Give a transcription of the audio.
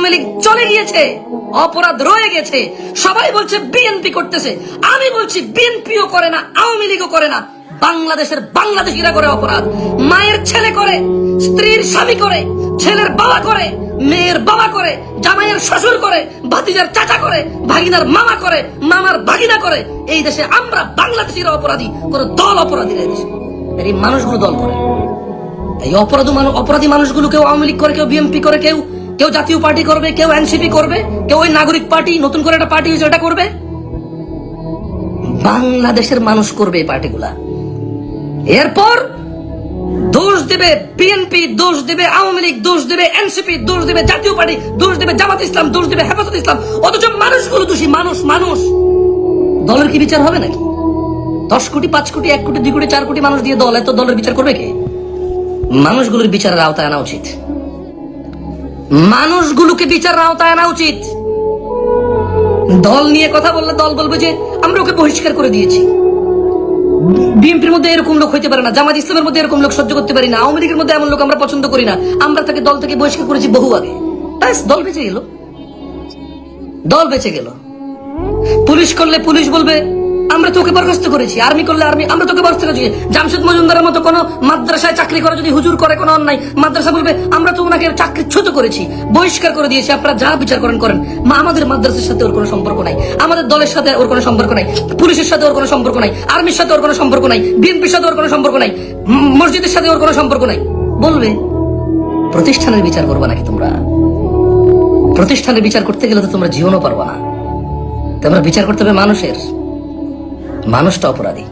আওয়ামী লীগ চলে গিয়েছে, অপরাধ রয়ে গেছে। সবাই বলছে বিএনপি করতেছে, আমি বলছি বিএনপিও করে না, আওয়ামী লীগও করে না, বাংলাদেশের বাংলাদেশিরা করে অপরাধ। মায়ের ছেলে করে, স্ত্রীর স্বামী করে, ছেলের বাবা করে, মেয়ের বাবা করে, জামাইয়ের শ্বশুর করে, ভাতিজার চাচা করে, ভাগিনার মামা করে, মামার ভাগিনা করে। এই দেশে আমরা বাংলাদেশিরা অপরাধী, কোন দল অপরাধী নেই দেশে। এই মানুষগুলো দল করে, এই অপরাধী মানুষগুলো কেউ আওয়ামী লীগ করে, কেউ বিএনপি করে, কেউ কেউ জাতীয় পার্টি করবে, কেউ এনসিপি করবে, কেউ ওই নাগরিক পার্টি নতুন করে একটা পার্টি হয়েছে ওটা করবে। বাংলাদেশের মানুষ করবে এই পার্টিগুলা। এরপর দোষ দেবে বিএনপি, দোষ দেবে আওয়ামী লীগ, দোষ দেবে এনসিপি, দোষ দেবে জাতীয় পার্টি, দোষ দেবে জামাত ইসলাম, দোষ দেবে হেফাজত ইসলাম। অথচ মানুষগুলো দোষী। মানুষ দলের কি বিচার হবে নাকি? 10 কোটি, 5 কোটি, 1 কোটি, 2 কোটি, 4 কোটি মানুষ দিয়ে দল, এত দলের বিচার করবে কে? মানুষগুলোর বিচারের আওতায় আনা উচিত। মানুষগুলোকে বিচারের আওতায় আনা উচিত। দল নিয়ে কথা বললে দল বলবে যে আমরা ওকে বহিষ্কার করে দিয়েছি। বিএনপির মধ্যে এরকম লোক হইতে পারে না, জামাত ইসলামের মধ্যে এরকম লোক সহ্য করতে পারি না, আওয়ামী লীগের মধ্যে এমন লোক আমরা পছন্দ করি না, আমরা তাকে দল থেকে বহিষ্কার করেছি বহু আগে। দল বেঁচে গেল, দল বেঁচে গেল। পুলিশ করলে পুলিশ বলবে আমরা তোকে বরখাস্ত করেছি, আর্মি করলে আর্মি আমরা তোকে বরখাস্ত করেছি। জামশেদ মজুমদারের মতো কোন মাদ্রাসায় চাকরি করে যদি হুজুর করে কোনো অন্যায়, মাদ্রাসা বলবে আমরা তো ওনাকে চাকরিচ্যুত করেছি, বহিষ্কার করে দিয়েছি, আপনারা যা বিচার করেন করেন। আমাদের মাদ্রাসার সাথে ওর কোনো সম্পর্ক নাই, আমাদের দলের সাথে ওর কোনো সম্পর্ক নাই, পুলিশের সাথে ওর কোনো সম্পর্ক নাই, আর্মির সাথে ওর কোনো সম্পর্ক নাই, বিএনপির সাথে ওর কোনো সম্পর্ক নাই, মসজিদের সাথে ওর কোনো সম্পর্ক নাই। বলবে প্রতিষ্ঠানের বিচার করবা নাকি তোমরা? প্রতিষ্ঠানের বিচার করতে গেলে তো তোমরা জীবনও পারবা না। তোমরা বিচার করতে হবে মানুষের। মানুষটা অপরাধী।